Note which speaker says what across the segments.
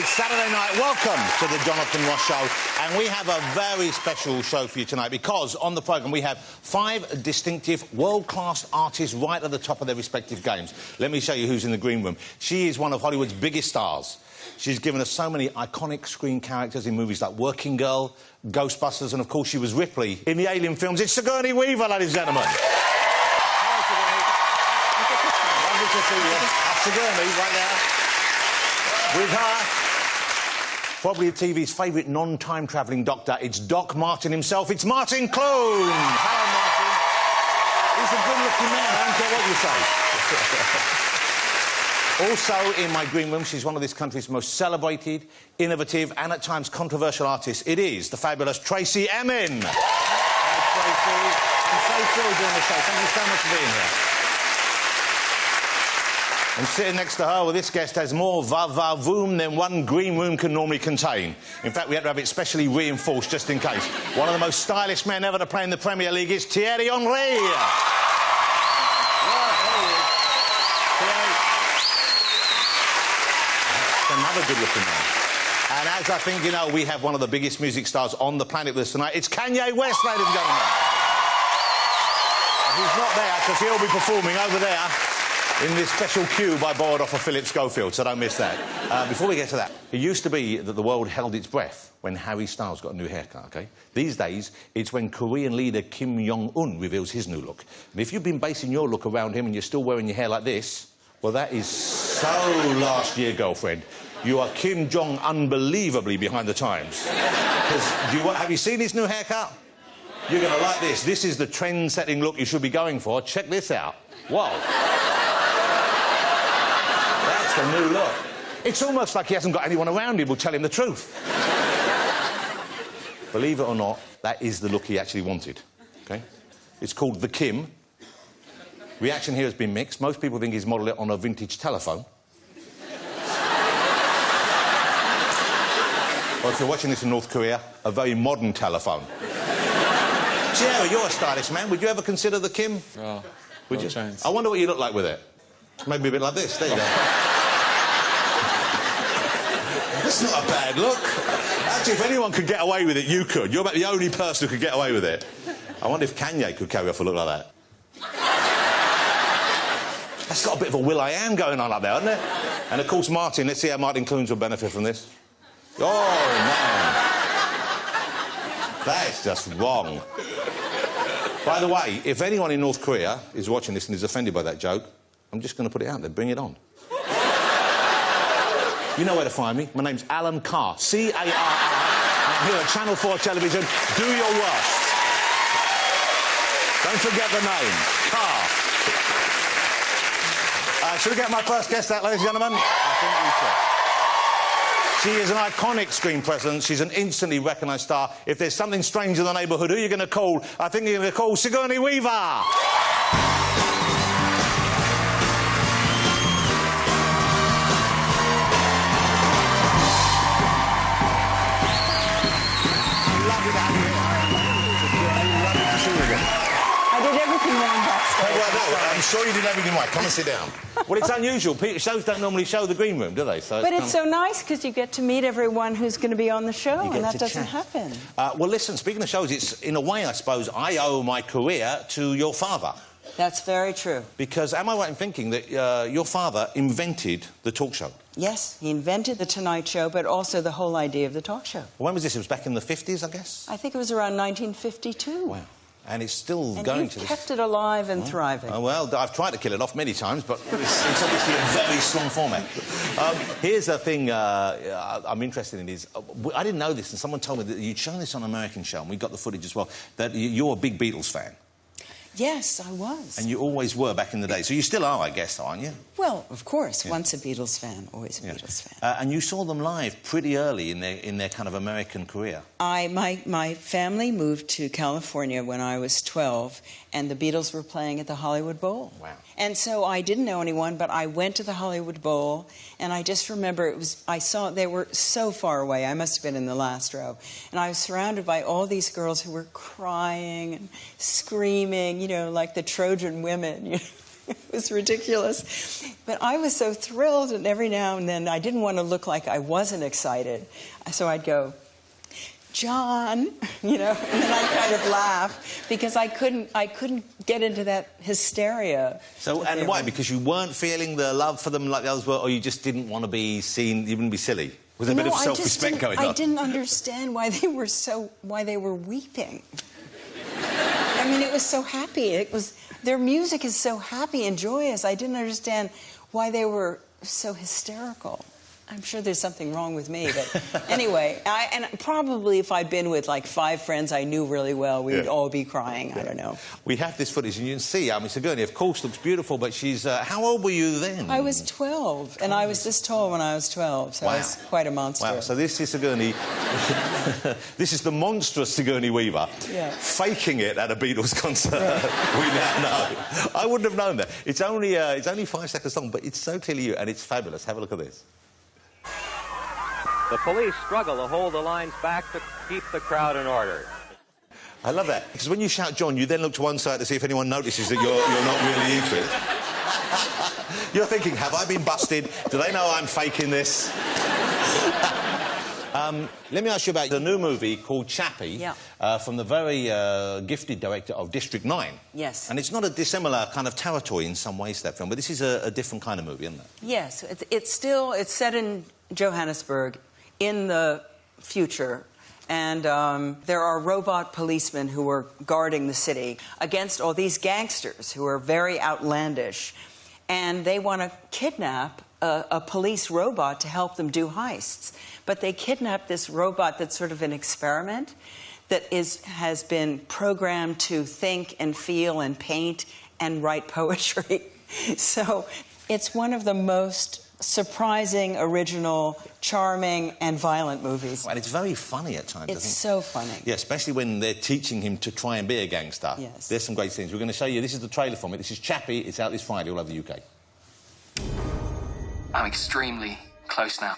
Speaker 1: It's Saturday night. Welcome to the Jonathan Ross Show. And we have a very special show for you tonight because on the programme we have 5 distinctive world-class artists right at the top of their respective games. Let me show you who's in the green room. She is one of Hollywood's biggest stars. She's given us so many iconic screen characters in movies like Working Girl, Ghostbusters, and of course she was Ripley in the Alien films. It's Sigourney Weaver, ladies and gentlemen. Hello, Sigourney. Lovely to see you. That's Sigourney right there. With her, probably TV's favourite non-time travelling doctor, it's Doc Martin himself. It's Martin Clune. Hello, Martin. He's a good-looking man, I don't care what you say. Also in my green room, she's one of this country's most celebrated, innovative and at times controversial artists. It is the fabulous Tracy Emin. Hi, Tracy. I'm so thrilled doing the show. Thank you so much for being here. And sitting next to her, well, this guest has more va-va-voom than one green room can normally contain. In fact, we had to have it specially reinforced just in case. One of the most stylish men ever to play in the Premier League is Thierry Henry. Another good-looking man. And as I think you know, we have one of the biggest music stars on the planet with us tonight. It's Kanye West, ladies and gentlemen. And he's not there because he'll be performing over there in this special cue I borrowed off of Philip Schofield, so don't miss that. Before we get to that, it used to be that the world held its breath when Harry Styles got a new haircut, OK? These days, it's when Korean leader Kim Jong-un reveals his new look. And if you've been basing your look around him and you're still wearing your hair like this, well, that is so last year, girlfriend. You are Kim Jong unbelievably behind the times. Have you seen his new haircut? You're going to like this. This is the trend-setting look you should be going for. Check this out. Whoa. That's the new look. It's almost like he hasn't got anyone around him who'll tell him the truth. Believe it or not, that is the look he actually wanted. OK? It's called the Kim. Reaction here has been mixed. Most people think he's modelled it on a vintage telephone. Or if you're watching this in North Korea, a very modern telephone. Thierry, you're a stylish man. Would you ever consider the Kim?
Speaker 2: Oh,
Speaker 1: would
Speaker 2: no
Speaker 1: you?
Speaker 2: chance.
Speaker 1: I wonder what you look like with it. Maybe a bit like this. There you go. That's not a bad look. Actually, if anyone could get away with it, you could. You're about the only person who could get away with it. I wonder if Kanye could carry off a look like that. That's got a bit of a Will.I.Am going on up there, hasn't it? And, of course, Martin. Let's see how Martin Clunes will benefit from this. Oh, man. That's just wrong. By the way, if anyone in North Korea is watching this and is offended by that joke, I'm just going to put it out there. Bring it on. You know where to find me. My name's Alan Carr. C-A-R-R. I'm here at Channel 4 Television. Do your worst. Don't forget the name. Carr. Should we get my first guest out, ladies and gentlemen? I think we should. She is an iconic screen presence. She's an instantly recognised star. If there's something strange in the neighbourhood, who are you going to call? I think you're going to call Sigourney Weaver. I'm sure you did everything right. Come and sit down. Well, it's unusual. Shows don't normally show the green room, do they? So
Speaker 3: but it's so nice because you get to meet everyone who's going to be on the show, and that doesn't happen.
Speaker 1: Well, listen, speaking of shows, it's, in a way, I suppose, I owe my career to your father.
Speaker 3: That's very true. Because
Speaker 1: am I right in thinking that your father invented the talk show?
Speaker 3: Yes, he invented The Tonight Show, but also the whole idea of the talk show.
Speaker 1: Well, when was this? It was back in the 50s, I guess?
Speaker 3: I think it was around 1952.
Speaker 1: Wow. And it's still going to this.
Speaker 3: Kept it alive and thriving.
Speaker 1: Well, I've tried to kill it off many times, but it's obviously a very strong format. Here's a thing I'm interested in is... I didn't know this, and someone told me that you'd shown this on an American show, and we got the footage as well, that you're a big Beatles fan.
Speaker 3: Yes, I was.
Speaker 1: And you always were back in the day. So you still are, I guess, aren't you?
Speaker 3: Well, of course. Yeah. Once a Beatles fan, always a Beatles fan.
Speaker 1: And you saw them live pretty early in their kind of American career.
Speaker 3: My family moved to California when I was 12, and the Beatles were playing at the Hollywood Bowl.
Speaker 1: Wow.
Speaker 3: And so I didn't know anyone, but I went to the Hollywood Bowl, and I just remember I saw they were so far away. I must have been in the last row. And I was surrounded by all these girls who were crying and screaming, you know, like the Trojan women. You know? It was ridiculous. But I was so thrilled, and every now and then I didn't want to look like I wasn't excited. So I'd go, John, you know, and then I'd kind of laugh because I couldn't get into that hysteria.
Speaker 1: So, and why? Because you weren't feeling the love for them like the others were, or you just didn't want to be seen, you didn't be silly? Was there a bit of self-respect going on?
Speaker 3: I didn't understand why they were weeping. I mean, it was so happy. Their music is so happy and joyous. I didn't understand why they were so hysterical. I'm sure there's something wrong with me, but anyway, and probably if I'd been with like 5 friends I knew really well, we would all be crying. Yeah. I don't know. We
Speaker 1: have this footage, and you can see Miss Sigourney, of course, looks beautiful, but she's... how old were you then?
Speaker 3: I was 12, and I was this tall when I was 12, so I was quite a monster.
Speaker 1: Wow, so this is Sigourney... this is the monstrous Sigourney Weaver, faking it at a Beatles concert. We now know. I wouldn't have known that. It's only 5 seconds long, but it's so clearly you, and it's fabulous. Have a look at this.
Speaker 2: The police struggle to hold the lines back to keep the crowd in order.
Speaker 1: I love that, because when you shout John, you then look to one side to see if anyone notices that you're not really into it. You're thinking, have I been busted? Do they know I'm faking this? Let me ask you about the new movie called Chappie, from the very gifted director of District 9.
Speaker 3: Yes.
Speaker 1: And it's not a dissimilar kind of territory in some ways, that film, but this is a different kind of movie, isn't it?
Speaker 3: Yes, it's set in Johannesburg in the future, and there are robot policemen who are guarding the city against all these gangsters who are very outlandish, and they want to kidnap a police robot to help them do heists. But they kidnap this robot that's sort of an experiment that has been programmed to think and feel and paint and write poetry. So it's one of the most surprising, original, charming, and violent movies.
Speaker 1: And it's very funny at times,
Speaker 3: It's so funny.
Speaker 1: Yeah, especially when they're teaching him to try and be a gangster.
Speaker 3: Yes.
Speaker 1: There's some great scenes. We're going to show you, this is the trailer from it. This is Chappie. It's out this Friday all over the UK.
Speaker 4: I'm extremely close now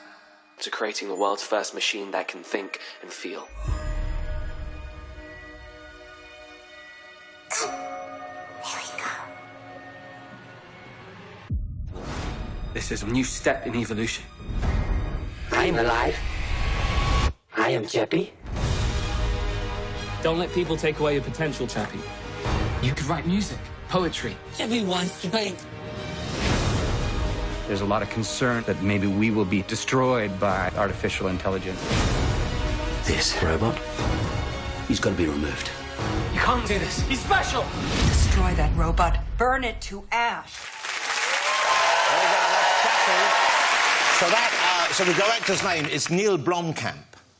Speaker 4: to creating the world's first machine that can think and feel. This is a new step in evolution.
Speaker 5: I am alive. I am Chappie.
Speaker 6: Don't let people take away your potential, Chappie.
Speaker 4: You could write music, poetry.
Speaker 5: Chappie wants strength.
Speaker 7: There's a lot of concern that maybe we will be destroyed by artificial intelligence.
Speaker 5: This robot, he's got to be removed.
Speaker 4: You can't do this. He's special.
Speaker 3: Destroy that robot. Burn it to ash.
Speaker 1: So the director's name is Neil Blomkamp.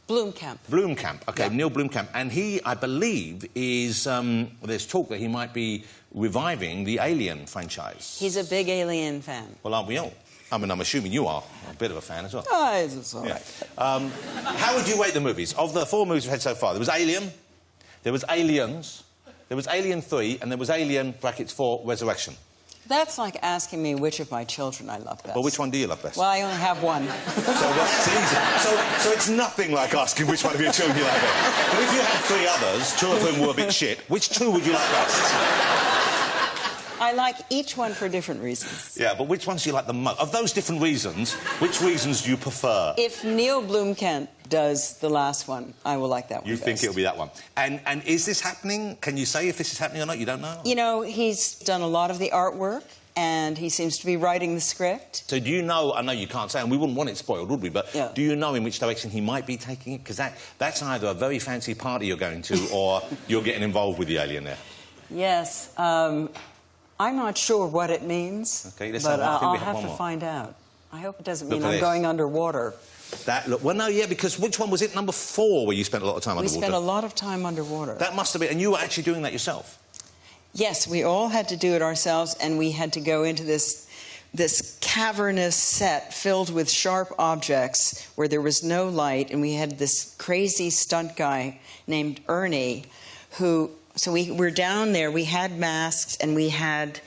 Speaker 3: Blomkamp.
Speaker 1: Blomkamp, OK,
Speaker 3: Yeah.
Speaker 1: Neil Blomkamp. And he, I believe, is... there's talk that he might be reviving the Alien franchise.
Speaker 3: He's a big Alien fan.
Speaker 1: Well, aren't we all? I mean, I'm assuming you are a bit of a fan as well.
Speaker 3: Oh, it's all right.
Speaker 1: How would you rate the movies? Of the 4 movies we've had so far, there was Alien, there was Aliens, there was Alien 3, and there was Alien, brackets 4, Resurrection.
Speaker 3: That's like asking me which of my children I love best.
Speaker 1: Well, which one do you love best?
Speaker 3: Well, I only have one.
Speaker 1: So that's easy. So it's nothing like asking which one of your children you like best. But if you had 3 others, 2 of whom were a bit shit, which 2 would you like best?
Speaker 3: I like each one for different reasons.
Speaker 1: Yeah, but which ones do you like the most? Of those different reasons, which reasons do you prefer?
Speaker 3: If Neil Blomkamp does the last one, I will like that one
Speaker 1: You
Speaker 3: best.
Speaker 1: think it'll be that one. And is this happening? Can you say if this is happening or not? You don't know?
Speaker 3: You know, he's done a lot of the artwork, and he seems to be writing the script.
Speaker 1: So do you know, I know you can't say, and we wouldn't want it spoiled, would we? But
Speaker 3: Yeah.
Speaker 1: do you know in which direction he might be taking it? Because that's either a very fancy party you're going to or you're getting involved with the alien there.
Speaker 3: Yes. I'm not sure what it means,
Speaker 1: Okay, let's
Speaker 3: but
Speaker 1: have- I think
Speaker 3: I'll
Speaker 1: we have
Speaker 3: have
Speaker 1: one
Speaker 3: to
Speaker 1: more.
Speaker 3: find out. I hope it doesn't
Speaker 1: Look
Speaker 3: mean
Speaker 1: at
Speaker 3: I'm
Speaker 1: this.
Speaker 3: going underwater.
Speaker 1: Well, no, yeah, because which one was it? Number 4, where you spent a lot of time
Speaker 3: We
Speaker 1: underwater?
Speaker 3: spent a lot of time underwater.
Speaker 1: That must have been... And you were actually doing that yourself?
Speaker 3: Yes, we all had to do it ourselves, and we had to go into this cavernous set filled with sharp objects where there was no light, and we had this crazy stunt guy named Ernie who... So we were down there, we had masks, and we had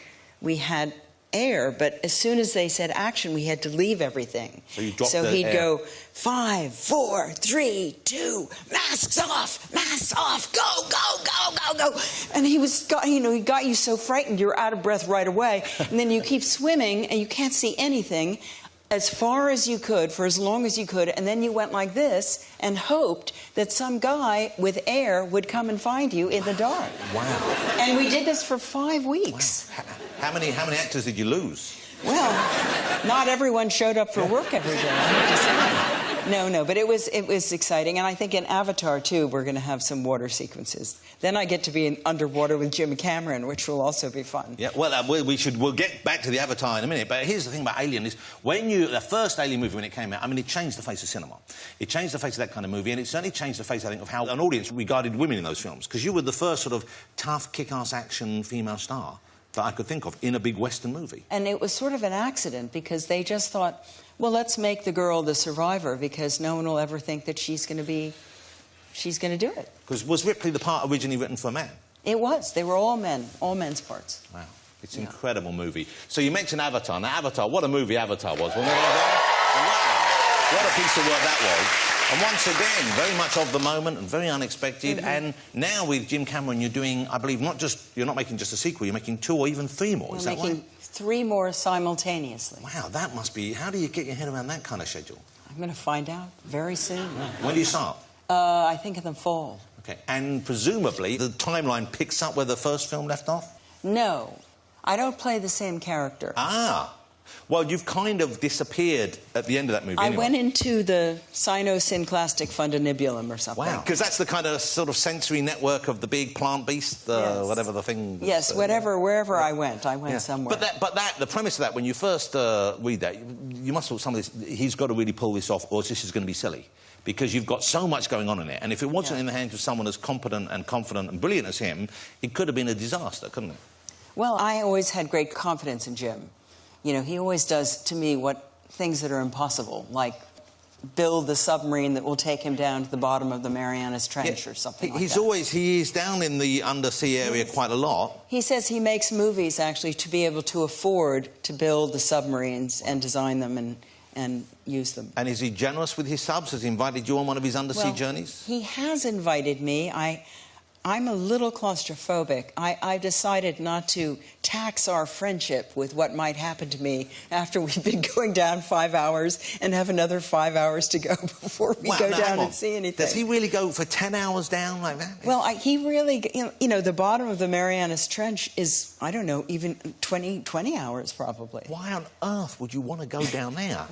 Speaker 3: air, but as soon as they said action, we had to leave everything.
Speaker 1: So you dropped
Speaker 3: So
Speaker 1: the
Speaker 3: he'd
Speaker 1: air.
Speaker 3: go 5, 4, 3, 2, masks off, go, go, go, go, go. And he got you so frightened you're out of breath right away. And then you keep swimming and you can't see anything as far as you could for as long as you could, and then you went like this and hoped that some guy with air would come and find you in the dark.
Speaker 1: Wow.
Speaker 3: And we did this for 5 weeks.
Speaker 1: Wow. How many actors did you lose?
Speaker 3: Well, not everyone showed up for work every day, I have to say. No, but it was exciting, and I think in Avatar, too, we're going to have some water sequences. Then I get to be underwater with Jim Cameron, which will also be fun.
Speaker 1: Yeah, well, we'll get back to the Avatar in a minute, but here's the thing about Alien is the first Alien movie, when it came out, I mean, it changed the face of cinema. It changed the face of that kind of movie, and it certainly changed the face, I think, of how an audience regarded women in those films, because you were the first sort of tough, kick-ass action female star that I could think of in a big Western movie.
Speaker 3: And it was sort of an accident, because they just thought, well, let's make the girl the survivor, because no one will ever think that she's going to do it.
Speaker 1: Because was Ripley the part originally written for a man?
Speaker 3: It was. They were all men, all men's parts.
Speaker 1: Wow. It's an incredible movie. So you mentioned Avatar. Now, Avatar, what a movie Avatar was, wasn't it? Wow. What a piece of work that was. And once again, very much of the moment and very unexpected. And now with Jim Cameron, you're doing, I believe, you're not making just a sequel, you're making 2 or even 3 more.
Speaker 3: We're
Speaker 1: Is that
Speaker 3: making
Speaker 1: right?
Speaker 3: 3 more simultaneously.
Speaker 1: Wow, that must be... How do you get your head around that kind of schedule?
Speaker 3: I'm going to find out very soon.
Speaker 1: When do you start?
Speaker 3: I think in the fall.
Speaker 1: OK. And presumably, the timeline picks up where the first film left off?
Speaker 3: No. I don't play the same character.
Speaker 1: Ah. Well, you've kind of disappeared at the end of that movie.
Speaker 3: I
Speaker 1: anyway.
Speaker 3: went into the cynosynclastic fundanibulum or something.
Speaker 1: Wow. Because that's the kind of sort of sensory network of the big plant beast,
Speaker 3: Yes.
Speaker 1: whatever the thing...
Speaker 3: Yes, wherever I went somewhere.
Speaker 1: But the premise of that, when you first read that, you must have thought some of this, he's got to really pull this off, or this is going to be silly. Because you've got so much going on in it, and if it wasn't in the hands of someone as competent and confident and brilliant as him, it could have been a disaster, couldn't it?
Speaker 3: Well, I always had great confidence in Jim. You know, he always does to me things that are impossible, like build the submarine that will take him down to the bottom of the Marianas Trench or something like that.
Speaker 1: He is down in the undersea area quite a lot.
Speaker 3: He says he makes movies, actually, to be able to afford to build the submarines and design them and use them.
Speaker 1: And is he generous with his subs? Has he invited you on one of his undersea journeys?
Speaker 3: He has invited me. I'm a little claustrophobic. I've decided not to tax our friendship with what might happen to me after we've been going down 5 hours and have another 5 hours to go before we go down and see anything.
Speaker 1: Does he really go for 10 hours down like that?
Speaker 3: Well, he really... You know, the bottom of the Marianas Trench is, I don't know, even 20 hours probably.
Speaker 1: Why on earth would you want to go down there?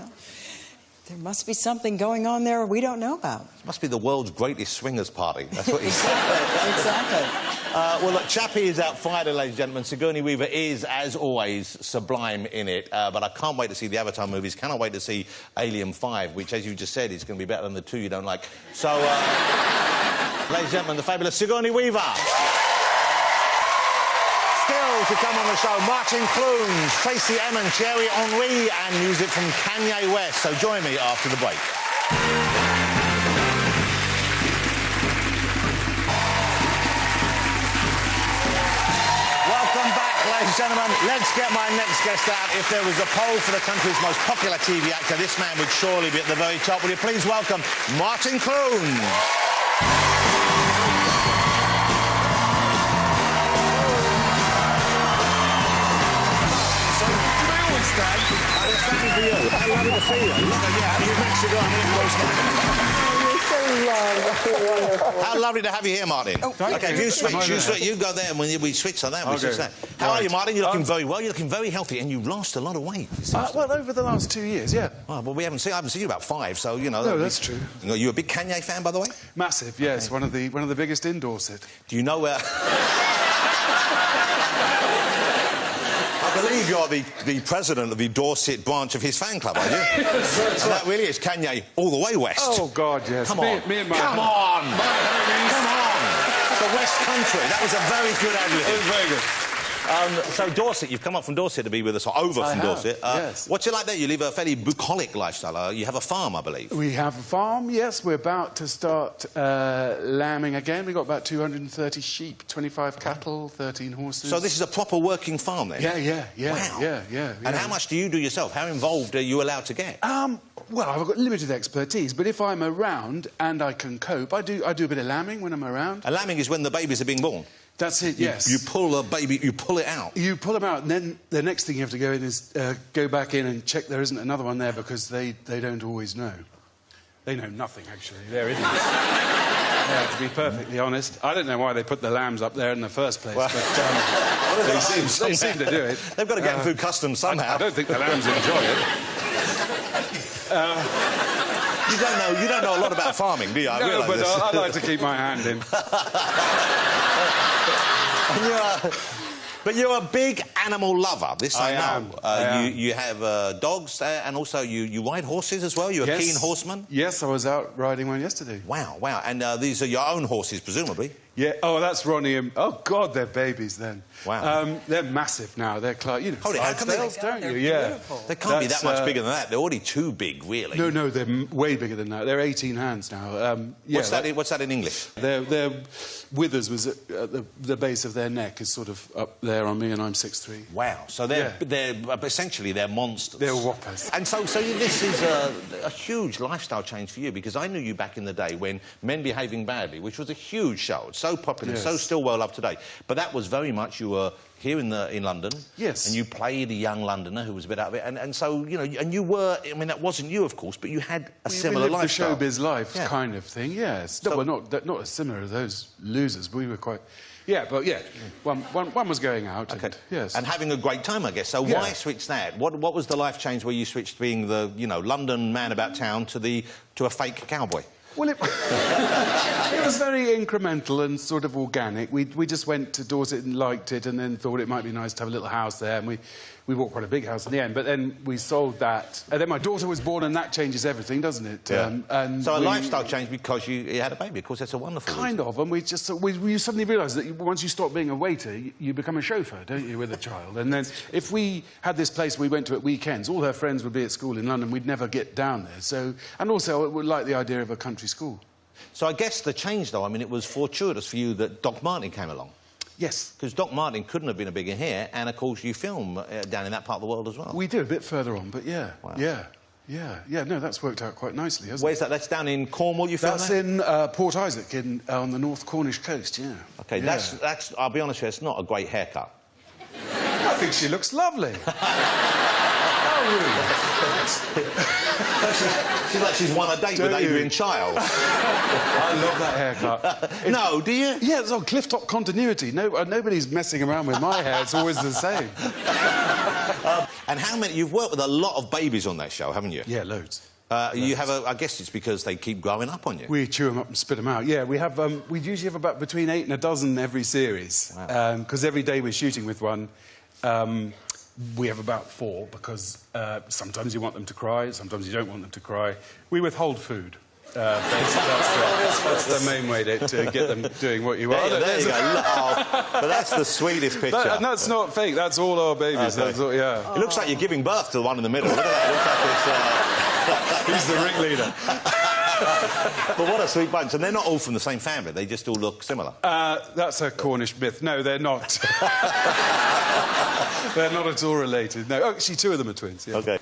Speaker 3: There must be something going on there we don't know about.
Speaker 1: It must be the world's greatest swingers party. That's what he said.
Speaker 3: Exactly.
Speaker 1: Well, look, Chappie is out Friday, ladies and gentlemen. Sigourney Weaver is, as always, sublime in it. But I can't wait to see the Avatar movies. Cannot wait to see Alien 5, which, as you just said, is going to be better than the 2 you don't like. So, ladies and gentlemen, the fabulous Sigourney Weaver. Still to come on the show, Martin Clunes, Tracy Emin, Thierry Henry, and music from Kanye West. So join me after the break. Welcome back, ladies and gentlemen. Let's get my next guest out. If there was a poll for the country's most popular TV actor, this man would surely be at the very top. Will you please welcome Martin Clunes? For you. How lovely to see you. You Mexico, How lovely to have you here, Martin.
Speaker 8: Oh,
Speaker 1: OK, you switch. You go there, and when we switch on that, we switch that. How are you, Martin? You're looking very well. You're looking very healthy, and you've lost a lot of weight.
Speaker 8: Well, over the last 2 years, yeah.
Speaker 1: Oh, well, I haven't seen you about 5, so you know.
Speaker 8: No, that's true.
Speaker 1: You a big Kanye fan, by the way?
Speaker 8: Massive, yes. Okay. One of the biggest in Dorset.
Speaker 1: Do you know where? I believe you're the president of the Dorset branch of his fan club, are you?
Speaker 8: Yes,
Speaker 1: and that really is Kanye all the way west.
Speaker 8: Oh, God, yes.
Speaker 1: Come on.
Speaker 8: Me and my...
Speaker 1: Come on! Come on! The West Country. That was a very good ad-lib.
Speaker 8: It was very good.
Speaker 1: So Dorset, you've come up from Dorset to be with us, or over from Dorset.
Speaker 8: Yes.
Speaker 1: What's it like there? You live a fairly bucolic lifestyle. You have a farm, I believe.
Speaker 8: We have a farm, yes. We're about to start lambing again. We've got about 230 sheep, 25 cattle, 13 horses.
Speaker 1: So this is a proper working farm then?
Speaker 8: Yeah.
Speaker 1: Wow.
Speaker 8: Yeah.
Speaker 1: And how much do you do yourself? How involved are you allowed to get?
Speaker 8: Well, I've got limited expertise, but if I'm around and I can cope, I do a bit of lambing when I'm around.
Speaker 1: And lambing is when the babies are being born?
Speaker 8: That's it, yes.
Speaker 1: You pull a baby, you pull it out.
Speaker 8: You pull them out, and then the next thing you have to go in is go back in and check there isn't another one there, because they don't always know. They know nothing, actually. They're idiots. Yeah, to be perfectly honest. I don't know why they put the lambs up there in the first place, but they seem to do it.
Speaker 1: They've got to get them through customs somehow.
Speaker 8: I don't think the lambs enjoy it.
Speaker 1: You don't know a lot about farming, do you? I
Speaker 8: No,
Speaker 1: realise
Speaker 8: but
Speaker 1: this.
Speaker 8: I like to keep my hand in.
Speaker 1: But you're a big animal lover, this I know.
Speaker 8: I am.
Speaker 1: You have dogs, and also you ride horses as well? You're a keen horseman?
Speaker 8: Yes, I was out riding one yesterday.
Speaker 1: Wow. And these are your own horses, presumably?
Speaker 8: Yeah, oh, that's Ronnie and... Oh, God, they're babies then.
Speaker 1: Wow.
Speaker 8: They're massive now. They're, you know,
Speaker 1: Holy, how come
Speaker 8: Clydesdales, don't you? Yeah.
Speaker 3: Beautiful.
Speaker 1: They can't be that much bigger than that. They're already too big, really.
Speaker 8: No, they're way bigger than that. They're 18 hands now.
Speaker 1: What's that in English?
Speaker 8: Their withers was at the base of their neck is sort of up there on me, and I'm 6'3".
Speaker 1: Wow. So they're essentially they're monsters.
Speaker 8: They're whoppers.
Speaker 1: And so this is a huge lifestyle change for you, because I knew you back in the day when Men Behaving Badly, which was a huge show, so popular, so still well loved today. But that was very much you were here in London.
Speaker 8: Yes.
Speaker 1: And you played a young Londoner who was a bit out of it, and so you know, and you were. I mean, that wasn't you, of course, but you had a similar lifestyle.
Speaker 8: The showbiz life kind of thing. Yes. No, well, not as similar as those losers. We were quite. Yeah, but yeah, one was going out.
Speaker 1: Okay.
Speaker 8: And, yes.
Speaker 1: And having a great time, I guess. So why switch that? What was the life change where you switched being the London man about town to a fake cowboy?
Speaker 8: Well, it was very incremental and sort of organic. We just went to Dorset and liked it, and then thought it might be nice to have a little house there, and we bought quite a big house in the end. But then we sold that, and then my daughter was born, and that changes everything, doesn't it?
Speaker 1: Yeah. So a lifestyle change because you had a baby. Of course, that's a wonderful
Speaker 8: kind of, and we suddenly realised that once you stop being a waiter, you become a chauffeur, don't you, with a child? And then if we had this place we went to at weekends, all her friends would be at school in London, we'd never get down there. So, and also, we like the idea of a country school.
Speaker 1: So I guess the change, though, I mean, it was fortuitous for you that Doc Martin came along.
Speaker 8: Yes. Because
Speaker 1: Doc Martin couldn't have been a bigger hit, and, of course, you film down in that part of the world as well.
Speaker 8: We do, a bit further on, but yeah.
Speaker 1: Wow.
Speaker 8: Yeah, no, that's worked out quite nicely, hasn't it?
Speaker 1: Where's that? That's down in Cornwall, you filmed
Speaker 8: That's
Speaker 1: that?
Speaker 8: in Port Isaac, on the North Cornish coast, yeah.
Speaker 1: OK, that's... I'll be honest with you, it's not a great haircut.
Speaker 8: I think she looks lovely.
Speaker 1: She's like she's won a date with Adrian Chiles.
Speaker 8: I love that haircut.
Speaker 1: No, do you?
Speaker 8: Yeah, it's on cliff-top continuity. Nobody's messing around with my hair. It's always the same.
Speaker 1: And how many... You've worked with a lot of babies on that show, haven't you?
Speaker 8: Yeah, loads.
Speaker 1: You have I guess it's because they keep growing up on you.
Speaker 8: We chew them up and spit them out. Yeah, we usually have about between 8 and a dozen every series.
Speaker 1: Wow.
Speaker 8: Because every day we're shooting with one. We have about 4, because sometimes you want them to cry, sometimes you don't want them to cry. We withhold food. That's the main way to get them doing what you want.
Speaker 1: There you go. But that's the sweetest picture.
Speaker 8: And that's not fake. That's all our babies.
Speaker 1: Okay.
Speaker 8: That's all, yeah.
Speaker 1: It looks like you're giving birth to the one in the middle. Look at that. It looks like it's...
Speaker 8: He's the ringleader.
Speaker 1: But what a sweet bunch. And they're not all from the same family. They just all look similar.
Speaker 8: That's a Cornish myth. No, they're not. They're not at all related. No, actually, 2 of them are twins. Yeah.
Speaker 1: OK.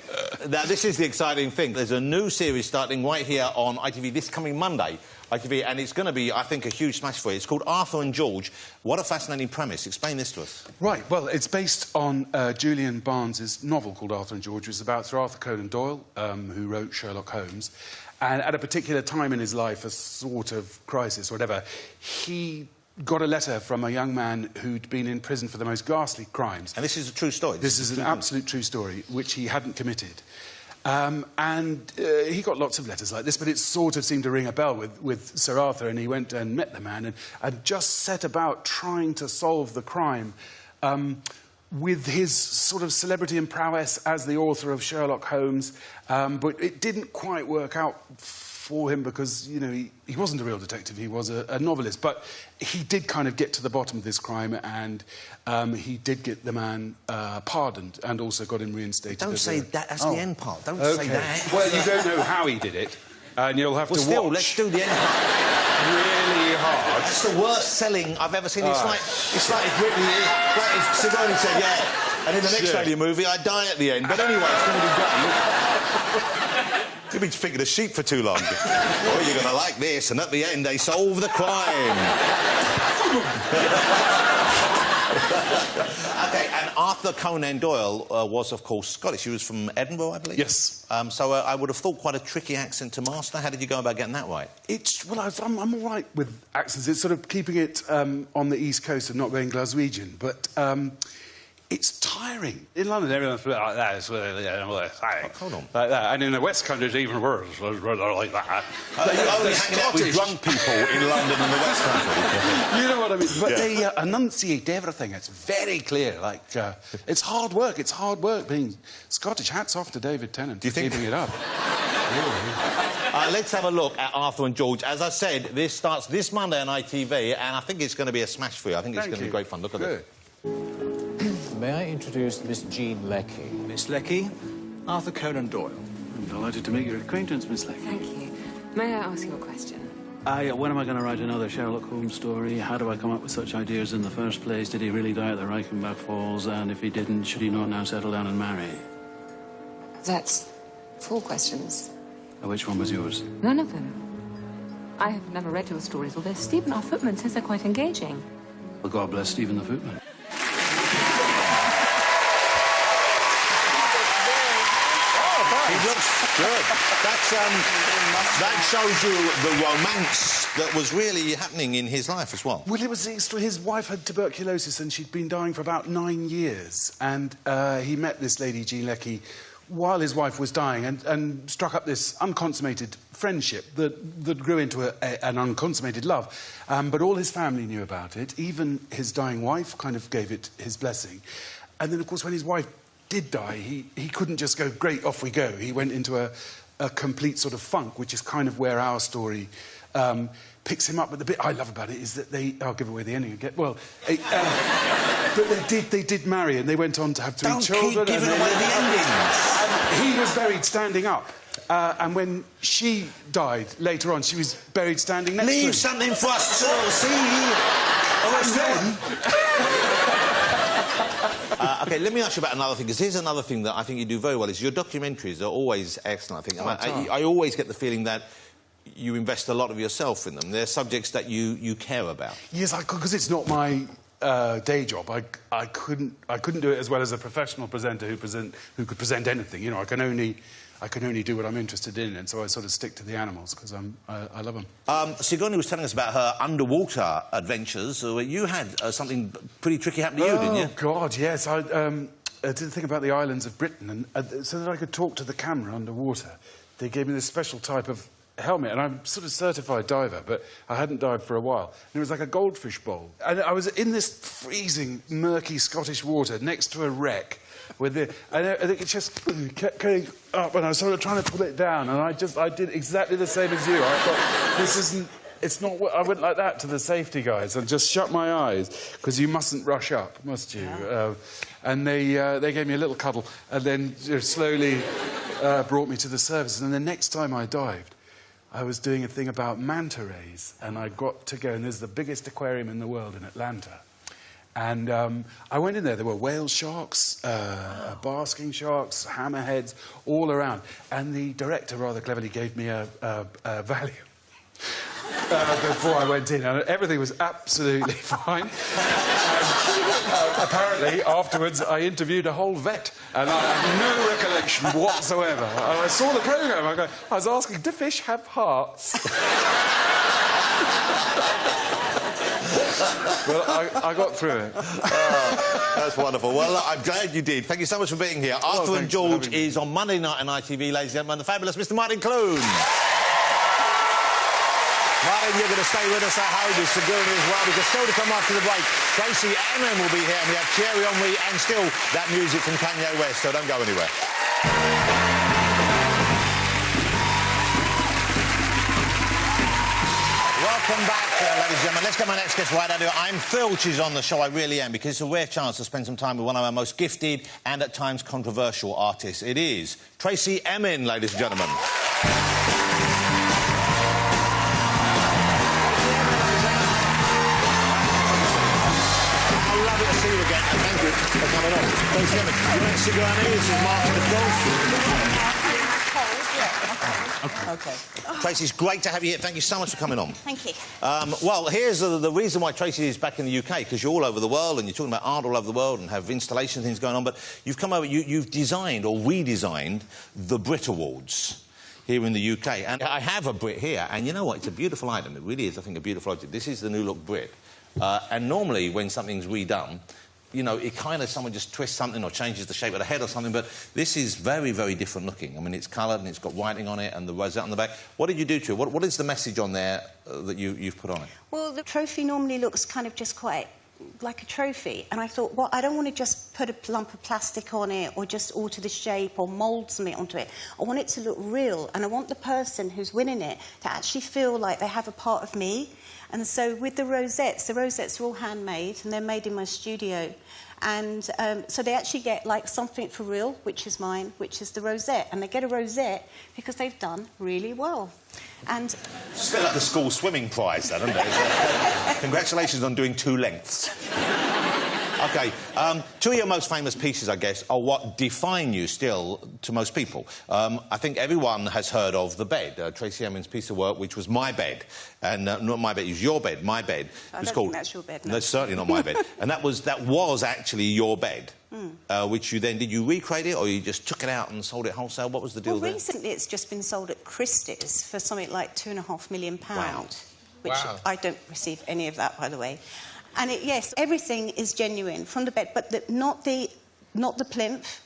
Speaker 1: Now, this is the exciting thing. There's a new series starting right here on ITV this coming Monday. ITV, and it's going to be, I think, a huge smash for you. It's called Arthur and George. What a fascinating premise. Explain this to us.
Speaker 8: Right, well, it's based on Julian Barnes's novel called Arthur and George, which is about Sir Arthur Conan Doyle, who wrote Sherlock Holmes. And at a particular time in his life, a sort of crisis, whatever, he got a letter from a young man who'd been in prison for the most ghastly crimes.
Speaker 1: And this is a true story?
Speaker 8: This is an absolute true story, which he hadn't committed. He got lots of letters like this, but it sort of seemed to ring a bell with Sir Arthur, and he went and met the man and just set about trying to solve the crime with his sort of celebrity and prowess as the author of Sherlock Holmes, but it didn't quite work out for him because, you know, he wasn't a real detective, he was a novelist. But he did kind of get to the bottom of this crime, and he did get the man pardoned and also got him reinstated.
Speaker 1: Don't say that. That's the end part. Don't say that.
Speaker 8: Well, you don't know how he did it, and you'll have to
Speaker 1: still,
Speaker 8: watch.
Speaker 1: let's do the end part.
Speaker 8: Really hard.
Speaker 1: It's the worst selling I've ever seen. It's like if Whitney, like if Sigourney said, yeah, and in the next Alien movie, I die at the end. But anyway, it's going to be great. You've been thinking of sheep for too long. Well, you're going to like this, and at the end, they solve the crime. OK, and Arthur Conan Doyle was, of course, Scottish. He was from Edinburgh, I believe?
Speaker 8: Yes.
Speaker 1: So I would have thought quite a tricky accent to master. How did you go about getting that right?
Speaker 8: I'm all right with accents. It's sort of keeping it on the East Coast and not going Glaswegian, but it's tiring. In London, everyone's like that. It's hold
Speaker 1: on.
Speaker 8: Like that. And in the West Country, it's even worse. Like that.
Speaker 1: You're only hanging out with drunk people in London and the West Country.
Speaker 8: You know what I mean? But they enunciate everything. It's very clear. Like, it's hard work. It's hard work being Scottish. Hats off to David Tennant for keeping it up.
Speaker 1: Let's have a look at Arthur and George. As I said, this starts this Monday on ITV, and I think it's going to be a smash for you. I think it's going to be great fun. Look at this.
Speaker 9: May I introduce Miss Jean Leckie?
Speaker 10: Miss Leckie, Arthur Conan Doyle.
Speaker 11: I'm delighted to make your acquaintance, Miss Leckie.
Speaker 12: Thank you. May I ask you a question?
Speaker 11: When am I going to write another Sherlock Holmes story? How do I come up with such ideas in the first place? Did he really die at the Reichenbach Falls? And if he didn't, should he not now settle down and marry?
Speaker 12: That's 4 questions.
Speaker 11: Which one was yours?
Speaker 12: None of them. I have never read your stories, although Stephen, our footman, says they're quite engaging.
Speaker 11: Well, God bless Stephen the footman.
Speaker 1: He looks good. That shows you the romance that was really happening in his life as well.
Speaker 8: Well, it was his wife had tuberculosis and she'd been dying for about 9 years. And he met this lady, Jean Leckie, while his wife was dying and struck up this unconsummated friendship that grew into an unconsummated love. But all his family knew about it. Even his dying wife kind of gave it his blessing. And then, of course, when his wife did die, he couldn't just go, great, off we go. He went into a complete sort of funk, which is kind of where our story picks him up. But the bit I love about it is that I'll give away the ending again. Well, but they did marry and they went on to have 3 children.
Speaker 1: Don't keep giving away the endings.
Speaker 8: And he was buried standing up. And when she died later on, she was buried standing next to him.
Speaker 1: Leave something for us to see. OK, let me ask you about another thing, because here's another thing that I think you do very well, is your documentaries are always excellent, I think. I always get the feeling that you invest a lot of yourself in them. They're subjects that you care about. Yes,
Speaker 8: because it's not my day job. I couldn't do it as well as a professional presenter who could present anything. You know, I can only do what I'm interested in, and so I sort of stick to the animals because I love them.
Speaker 1: Sigourney was telling us about her underwater adventures. You had something pretty tricky happen to you, didn't you?
Speaker 8: Oh, God, yes. I did think about the islands of Britain, and so that I could talk to the camera underwater, they gave me this special type of helmet, and I'm sort of certified diver, but I hadn't dived for a while. And it was like a goldfish bowl. And I was in this freezing, murky Scottish water next to a wreck, and it just kept going up, and I was sort of trying to pull it down, and I did exactly the same as you. I thought, it's not what... I went like that to the safety guys and just shut my eyes, because you mustn't rush up, must you? Yeah. And they gave me a little cuddle, and then slowly brought me to the surface. And the next time I dived, I was doing a thing about manta rays, and I got to go, and there's the biggest aquarium in the world in Atlanta. And I went in there. There were whale sharks, basking sharks, hammerheads, all around. And the director rather cleverly gave me a Valium before I went in. And everything was absolutely fine. Apparently, afterwards, I interviewed a whole vet. And I have no recollection whatsoever. And I saw the programme. I was asking, do fish have hearts? Well, I got through it.
Speaker 1: That's wonderful. Well, look, I'm glad you did. Thank you so much for being here. Arthur and George is on Monday night on ITV, ladies and gentlemen. The fabulous Mr. Martin Clune. Martin, you're going to stay with us at home with Sigourney as well, because still to come after the break, Tracy Emin will be here, and we have Thierry Henry and still that music from Kanye West, so don't go anywhere. Welcome back, ladies and gentlemen. Let's get my next guest right out here. I'm thrilled she's on the show, I really am, because it's a rare chance to spend some time with one of our most gifted and, at times, controversial artists. It is Tracy Emin, ladies and gentlemen. I'd love to see you again, and thank you for coming on. Tracy Emin, you went Sigourney, this is Martin, of course.
Speaker 3: Okay.
Speaker 1: Tracy, it's great to have you here. Thank you so much for coming on.
Speaker 13: Thank you.
Speaker 1: Well, here's the reason why Tracy is back in the UK, because you're all over the world and you're talking about art all over the world and have installation things going on, but you've come over, you've designed or redesigned the Brit Awards here in the UK. And I have a Brit here, and you know what? It's a beautiful item. It really is, I think, a beautiful item. This is the new look Brit. And normally, when something's redone, you know, it kind of, someone just twists something or changes the shape of the head or something, but this is very, very different looking. I mean, it's coloured and it's got writing on it and the rosette on the back. What did you do to it? What is the message on there that you've put on it?
Speaker 13: Well, the trophy normally looks kind of just quite like a trophy, and I thought, well, I don't want to just put a lump of plastic on it or just alter the shape or mould something onto it. I want it to look real, and I want the person who's winning it to actually feel like they have a part of me. And so with the rosettes are all handmade, and they're made in my studio. And so they actually get, like, something for real, which is mine, which is the rosette. And they get a rosette because they've done really well. And
Speaker 1: it's a bit like the school swimming prize, that, isn't it? Congratulations on doing 2 lengths. OK, 2 of your most famous pieces, I guess, are what define you still to most people. I think everyone has heard of The Bed, Tracy Emin's piece of work, which was My Bed. And not My Bed, it was Your Bed, My Bed.
Speaker 13: I don't think that's your bed, no.
Speaker 1: That's certainly not My Bed. And that was actually your bed, which you then... Did you recreate it, or you just took it out and sold it wholesale? What was the deal there?
Speaker 13: Well, recently it's just been sold at Christie's for something like £2.5 million.
Speaker 1: Wow.
Speaker 13: Which I don't receive any of that, by the way. And yes, everything is genuine from the bed, but not the plinth,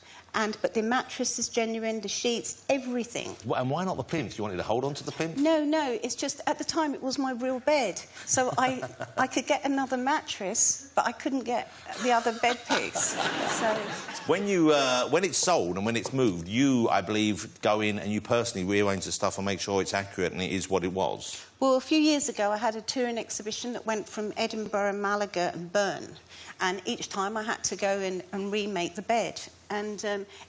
Speaker 13: but the mattress is genuine, the sheets, everything.
Speaker 1: And why not the plinth? You wanted to hold on to the plinth?
Speaker 13: No, it's just, at the time, it was my real bed. So I could get another mattress, but I couldn't get the other bed piece. So...
Speaker 1: When it's sold and when it's moved, you, I believe, go in and you personally rearrange the stuff and make sure it's accurate and it is what it was.
Speaker 13: Well, a few years ago, I had a touring exhibition that went from Edinburgh, Malaga and Bern. And each time I had to go in and remake the bed. And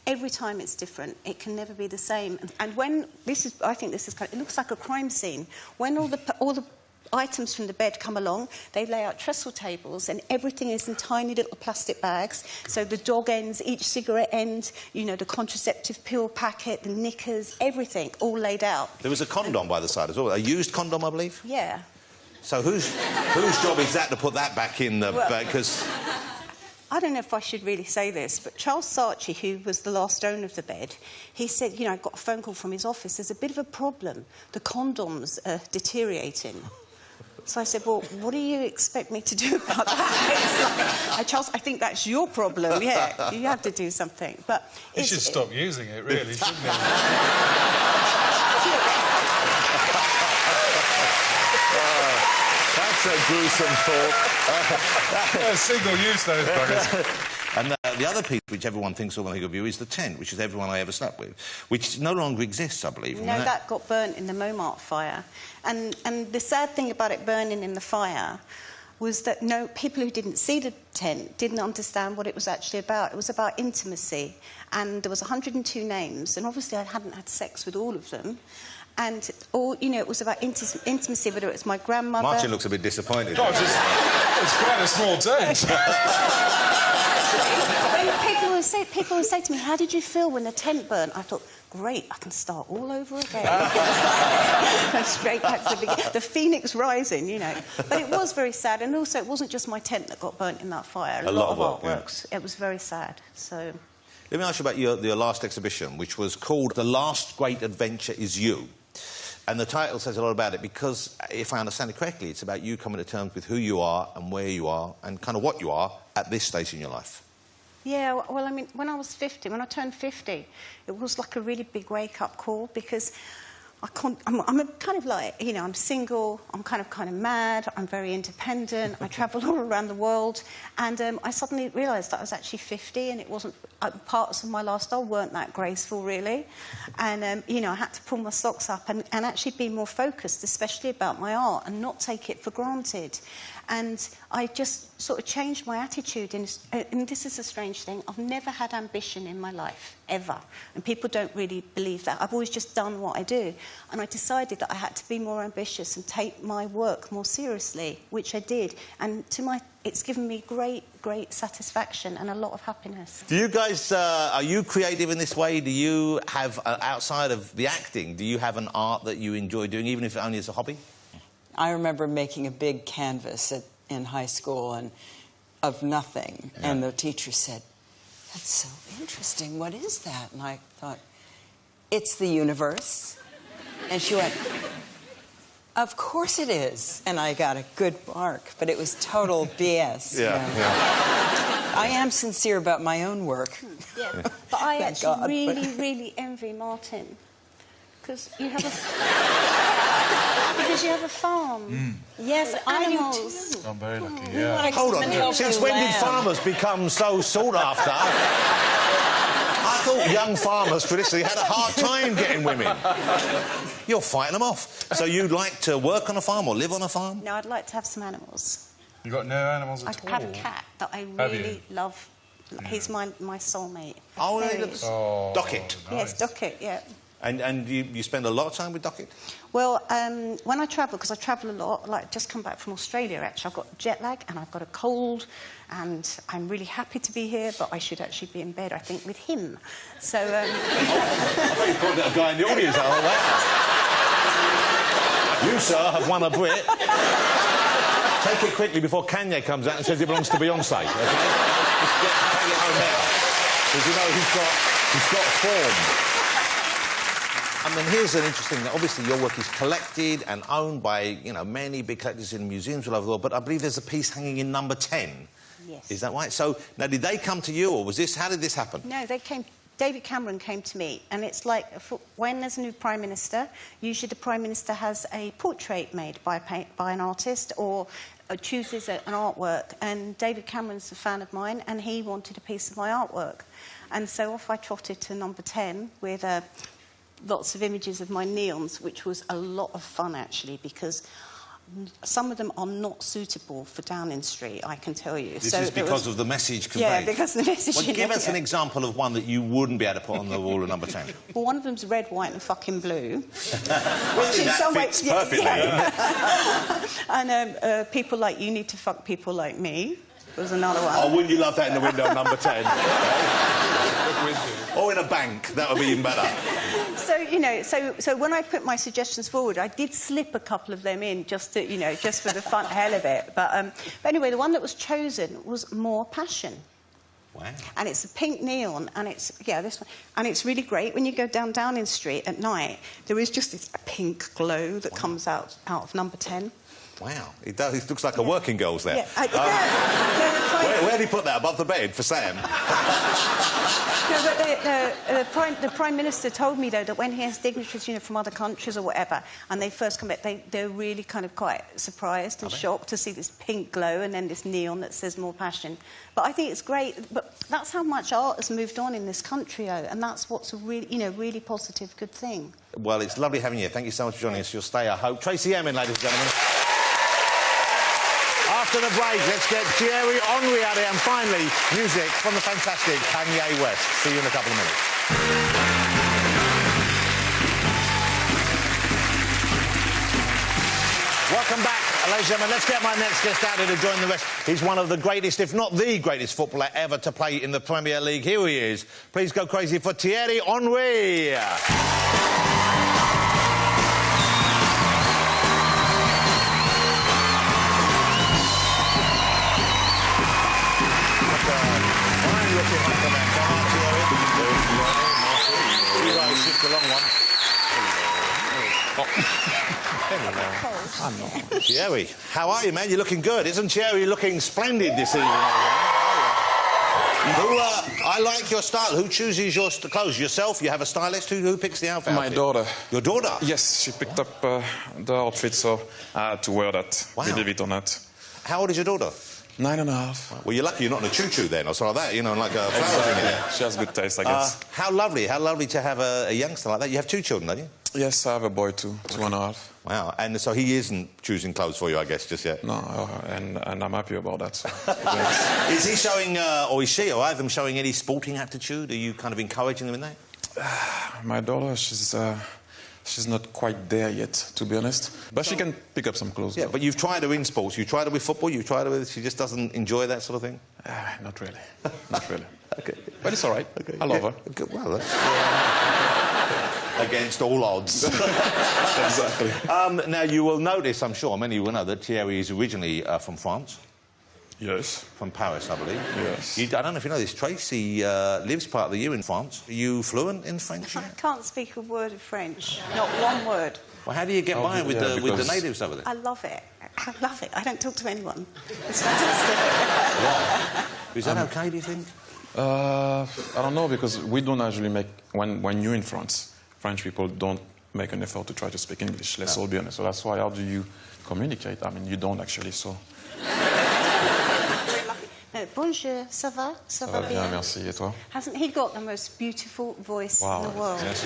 Speaker 13: every time it's different. It can never be the same. And when... I think this is kind of... It looks like a crime scene. When all the items from the bed come along, they lay out trestle tables, and everything is in tiny little plastic bags. So the dog ends, each cigarette end, you know, the contraceptive pill packet, the knickers, everything, all laid out.
Speaker 1: There was a condom by the side as well. A used condom, I believe?
Speaker 13: Yeah.
Speaker 1: So whose job is that to put that back in the bag? Because...
Speaker 13: I don't know if I should really say this, but Charles Saatchi, who was the last owner of the bed, he said, you know, I got a phone call from his office, there's a bit of a problem. The condoms are deteriorating. So I said, well, what do you expect me to do about that? It's like, Charles, I think that's your problem, yeah. You have to do something. But
Speaker 14: he should stop using it, really, shouldn't he?
Speaker 1: That's a gruesome thought.
Speaker 14: Single use, those buggers.
Speaker 1: And the other piece which everyone thinks of when they think of you is the tent, which is everyone I ever slept with, which no longer exists, I believe.
Speaker 13: No, that got burnt in the Montmartre fire. And the sad thing about it burning in the fire was that people who didn't see the tent didn't understand what it was actually about. It was about intimacy. And there was 102 names, and obviously I hadn't had sex with all of them. And, it was about intimacy, whether it was my grandmother...
Speaker 1: Martin looks a bit disappointed.
Speaker 14: God, it's quite a small tent.
Speaker 13: People would say to me, how did you feel when the tent burnt? I thought, great, I can start all over again. Straight back to the beginning. The phoenix rising, you know. But it was very sad, and also it wasn't just my tent that got burnt in that fire. A lot of artworks. Yeah. It was very sad, so...
Speaker 1: Let me ask you about your last exhibition, which was called The Last Great Adventure Is You. And the title says a lot about it because, if I understand it correctly, it's about you coming to terms with who you are and where you are and kind of what you are at this stage in your life.
Speaker 13: Yeah, well, I mean, when I turned 50, it was like a really big wake-up call because I'm a kind of like, you know, I'm single, I'm kind of mad, I'm very independent, I travel all around the world, and I suddenly realised that I was actually 50 and it wasn't, parts of my lifestyle weren't that graceful, really. And, you know, I had to pull my socks up and actually be more focused, especially about my art, and not take it for granted. And I just sort of changed my attitude. And this is a strange thing. I've never had ambition in my life, ever. And people don't really believe that. I've always just done what I do. And I decided that I had to be more ambitious and take my work more seriously, which I did. And it's given me great satisfaction and a lot of happiness.
Speaker 1: Do you guys, are you creative in this way? Do you have, outside of the acting, do you have an art that you enjoy doing, even if it only is a hobby?
Speaker 3: I remember making a big canvas in high school and of nothing, and the teacher said, "That's so interesting. What is that?" And I thought, "It's the universe." And she went, "Of course it is." And I got a good mark, but it was total BS.
Speaker 1: Yeah.
Speaker 13: I
Speaker 3: am sincere about my own work.
Speaker 13: Yeah, but I actually really envy Martin, because you have a farm. Yes, animals.
Speaker 14: I'm very lucky, yeah.
Speaker 1: Hold on, since when did farmers become so sought after? I thought young farmers traditionally had a hard time getting women. You're fighting them off. So you'd like to work on a farm or live on a farm?
Speaker 13: No, I'd like to have some animals.
Speaker 14: You got no animals at all?
Speaker 13: I have a cat that I really love. He's my soulmate.
Speaker 1: Oh, Docket.
Speaker 14: Nice.
Speaker 13: Yes, Docket, yeah.
Speaker 1: And you spend a lot of time with Docket?
Speaker 13: Well, when I travel, because I travel a lot, like just come back from Australia, actually, I've got jet lag and I've got a cold, and I'm really happy to be here, but I should actually be in bed, I think, with him. So,
Speaker 1: I thought you pointed at a guy in the audience. You, sir, have won a Brit. Take it quickly before Kanye comes out and says it belongs to Beyonce, OK? Take it home now. Because, you know, he's got form. I mean, here's an interesting thing. Obviously, your work is collected and owned by, you know, many big collectors in museums all over the world, but I believe there's a piece hanging in number 10.
Speaker 13: Yes.
Speaker 1: Is that right? So, now, did they come to you, or was this... How did this happen?
Speaker 13: No, David Cameron came to me, and it's like when there's a new Prime Minister, usually the Prime Minister has a portrait made by an artist or chooses an artwork, and David Cameron's a fan of mine, and he wanted a piece of my artwork. And so off I trotted to number 10 with... lots of images of my neons, which was a lot of fun, actually, because some of them are not suitable for Downing Street, I can tell you.
Speaker 1: This is because of the message conveyed?
Speaker 13: Yeah, because of the message.
Speaker 1: Well, give us an example of one that you wouldn't be able to put on the wall of number 10.
Speaker 13: Well, one of them's red, white and fucking blue.
Speaker 1: Well, that fits perfectly, doesn't it?
Speaker 13: And people like you need to fuck people like me was another one.
Speaker 1: Oh, wouldn't you love that in the window of number 10? Or in a bank, that would be even better.
Speaker 13: So, you know, so when I put my suggestions forward, I did slip a couple of them in just to, you know, just for the fun hell of it. But anyway, the one that was chosen was More Passion.
Speaker 1: Wow.
Speaker 13: And it's a pink neon, and it's, this one. And it's really great. When you go down Downing Street at night, there is just this pink glow that comes out of number 10.
Speaker 1: Wow, it does. It looks like a working girl's there.
Speaker 13: Yeah,
Speaker 1: where did he put that? Above the bed for Sam?
Speaker 13: No, but the Prime Minister told me, though, that when he has dignitaries, you know, from other countries or whatever, and they first come back, they're really kind of quite surprised and shocked to see this pink glow and then this neon that says More Passion. But I think it's great. But that's how much art has moved on in this country, and that's what's a really, you know, really positive, good thing.
Speaker 1: Well, it's lovely having you. Thank you so much for joining us. You'll stay, I hope. Tracy Emin, ladies and gentlemen. After the break, let's get Thierry Henry out here, and finally, music from the fantastic Kanye West. See you in a couple of minutes. Welcome back, ladies and gentlemen. Let's get my next guest out here to join the rest. He's one of the greatest, if not the greatest footballer ever to play in the Premier League. Here he is. Please go crazy for Thierry Henry. Thierry, how are you, man? You're looking good. Isn't Thierry looking splendid this evening? I like your style. Who chooses your clothes? Yourself? You have a stylist? Who picks the outfit?
Speaker 14: My daughter.
Speaker 1: Your daughter?
Speaker 14: Yes, she picked up the outfit, so I had to wear that, believe it or not.
Speaker 1: How old is your daughter?
Speaker 14: 9.5.
Speaker 1: Well, you're lucky you're not in a choo-choo then, or something like that, you know, like a flower in there.
Speaker 14: She has good taste, I guess.
Speaker 1: How lovely to have a youngster like that. You have 2 children, don't you?
Speaker 14: Yes, I have a boy too, 2.5.
Speaker 1: Wow, and so he isn't choosing clothes for you, I guess, just yet?
Speaker 14: No, and I'm happy about that. So.
Speaker 1: Is he showing, or is she, or either of them showing any sporting aptitude? Are you kind of encouraging them in that?
Speaker 14: My daughter, she's not quite there yet, to be honest. But she can pick up some clothes.
Speaker 1: Yeah,
Speaker 14: though.
Speaker 1: but you've tried her in sports. You've tried her with football. You've tried her with... She just doesn't enjoy that sort of thing?
Speaker 14: Not really. Not really.
Speaker 1: Okay.
Speaker 14: But it's all right. Okay. I love her.
Speaker 1: Okay, well, against all odds.
Speaker 14: Exactly.
Speaker 1: Now, you will notice, I'm sure, many will know that Thierry is originally from France.
Speaker 14: Yes.
Speaker 1: From Paris, I believe.
Speaker 14: Yes.
Speaker 1: I don't know if you know this, Tracy lives part of the year in France. Are you fluent in French?
Speaker 13: I can't speak a word of French. Not one word.
Speaker 1: Well, how do you get by with the natives over there?
Speaker 13: I love it. I love it. I don't talk to anyone. It's fantastic.
Speaker 1: Wow. Is that okay, do you think?
Speaker 14: I don't know, because we don't actually make... When you're in France, French people don't make an effort to try to speak English. Let's all be honest. So that's why, how do you communicate? I mean, you don't actually, so...
Speaker 13: Bonjour, ça va? Ça va bien?
Speaker 14: Merci, et toi?
Speaker 13: Hasn't he got the most beautiful voice in the world?
Speaker 1: Yes.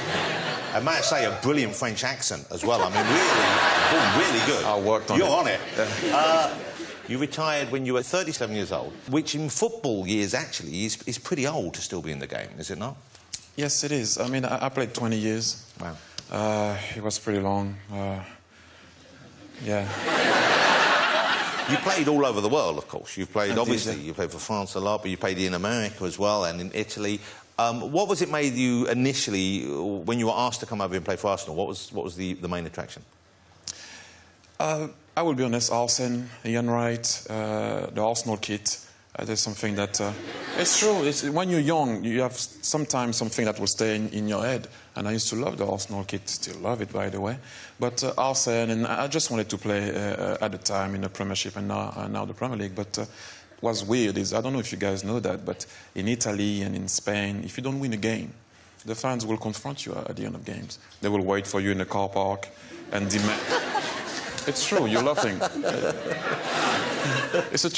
Speaker 1: I might say a brilliant French accent as well. I mean, really good.
Speaker 14: I worked on
Speaker 1: You're on it. You retired when you were 37 years old, which in football years actually is pretty old to still be in the game, is it not?
Speaker 14: Yes, it is. I mean, I played 20 years.
Speaker 1: Wow.
Speaker 14: It was pretty long. Yeah.
Speaker 1: You played all over the world, of course. You've played, obviously, you played for France a lot, but you played in America as well and in Italy. What was it made you initially, when you were asked to come over and play for Arsenal, what was the main attraction?
Speaker 14: I will be honest, Arsene, Ian Wright, the Arsenal kit, there's something that... it's true, when you're young, you have sometimes something that will stay in your head. And I used to love the Arsenal kit, still love it, by the way. But Arsene, and I just wanted to play at the time in the Premiership and now the Premier League. But what's weird is, I don't know if you guys know that, but in Italy and in Spain, if you don't win a game, the fans will confront you at the end of games. They will wait for you in the car park and demand... It's true, you're laughing. It's a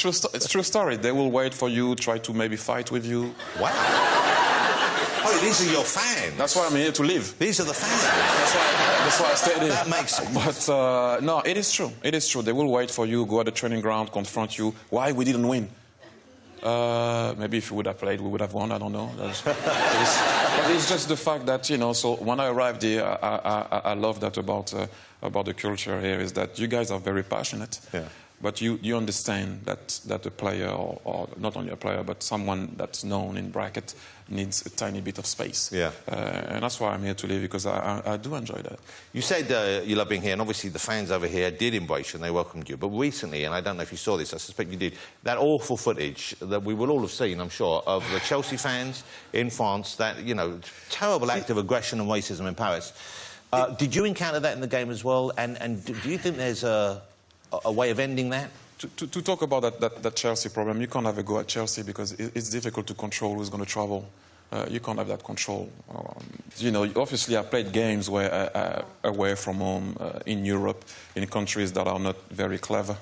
Speaker 14: true story. They will wait for you, try to maybe fight with you.
Speaker 1: Wow. Oh, these are your fans.
Speaker 14: That's why I'm here to live.
Speaker 1: These are the fans.
Speaker 14: That's why I stayed here.
Speaker 1: That makes sense.
Speaker 14: But no, it is true. It is true. They will wait for you, go at the training ground, confront you. Why we didn't win? Maybe if we would have played, we would have won. I don't know. But it's just the fact that, you know. So when I arrived here, I love that about the culture here is that you guys are very passionate. Yeah. But you understand that a player, or not only a player, but someone that's known in bracket needs a tiny bit of space. Yeah. And that's why I'm here to live, because I do enjoy that.
Speaker 1: You said you love being here, and obviously the fans over here did embrace you and they welcomed you. But recently, and I don't know if you saw this, I suspect you did, that awful footage that we will all have seen, I'm sure, of the Chelsea fans in France, that, you know, terrible act of aggression and racism in Paris. Did you encounter that in the game as well? And do you think there's a way of ending that?
Speaker 14: To talk about that Chelsea problem, you can't have a go at Chelsea because it's difficult to control who's going to travel. You can't have that control. You know, obviously I played games where away from home in Europe, in countries that are not very clever,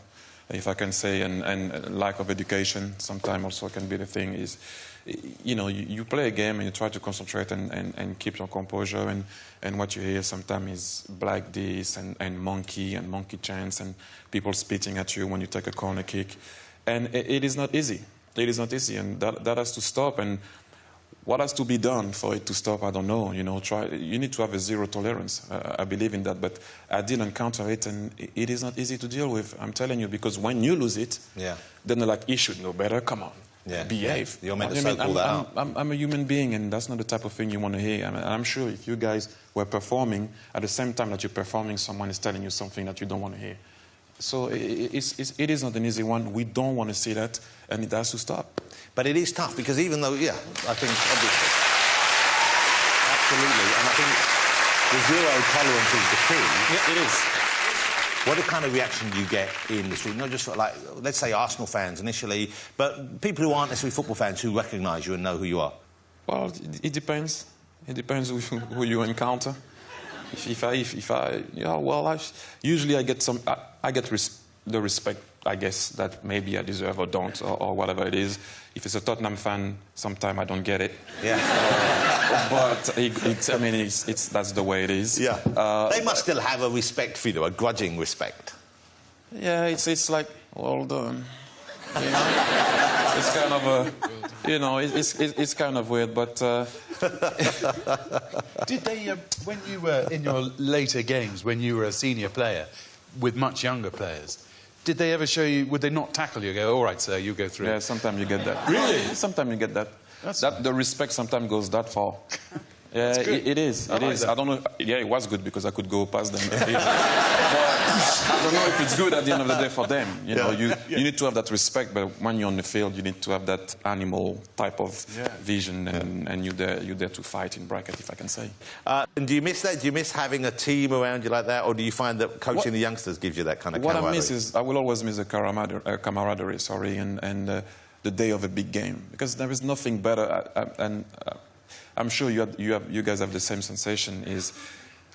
Speaker 14: if I can say, and lack of education sometimes also can be the thing. Is, you know, you play a game and you try to concentrate and keep your composure, and what you hear sometimes is black this and monkey chants and people spitting at you when you take a corner kick. And it is not easy. It is not easy, and that has to stop. And what has to be done for it to stop, I don't know. You know, you need to have a zero tolerance. I believe in that, but I did encounter it, and it is not easy to deal with. I'm telling you, because when you lose it, then they're like, you should know better, come on. Yeah. Behave.
Speaker 1: You're meant to circle that out.
Speaker 14: I'm a human being, and that's not the type of thing you want to hear. I'm sure if you guys were performing, at the same time that you're performing, someone is telling you something that you don't want to hear. So it is not an easy one. We don't want to see that, and it has to stop.
Speaker 1: But it is tough, because even though, I think, obviously, absolutely, and I think the zero tolerance is the key.
Speaker 14: Yeah, it is.
Speaker 1: What kind of reaction do you get in the street? Not just sort of like, let's say Arsenal fans initially, but people who aren't necessarily football fans who recognise you and know who you are.
Speaker 14: Well, it depends. It depends who you encounter. Usually I get the respect, I guess, that maybe I deserve or don't, or whatever it is. If it's a Tottenham fan, sometimes I don't get it.
Speaker 1: Yeah.
Speaker 14: But that's the way it is.
Speaker 1: Yeah. They must still have a respect for you, a grudging respect.
Speaker 14: Yeah, it's like, well done. You know? It's kind of it's kind of weird, but...
Speaker 8: Did they, when you were in your later games, when you were a senior player with much younger players, did they ever show you, would they not tackle you, go, all right, sir, you go through?
Speaker 14: Yeah, sometimes you get that.
Speaker 8: Really?
Speaker 14: Sometimes you get that. The respect sometimes goes that far. Yeah, it is. It is. I don't know. Yeah, it was good because I could go past them. But I don't know if it's good at the end of the day for them. You know, you need to have that respect, but when you're on the field, you need to have that animal type of vision, and you're there to fight in bracket, if I can say.
Speaker 1: And do you miss that? Do you miss having a team around you like that, or do you find that coaching the youngsters gives you that kind of camaraderie?
Speaker 14: What I miss is I will always miss the camaraderie. And the day of a big game, because there is nothing better I'm sure you guys have the same sensation, is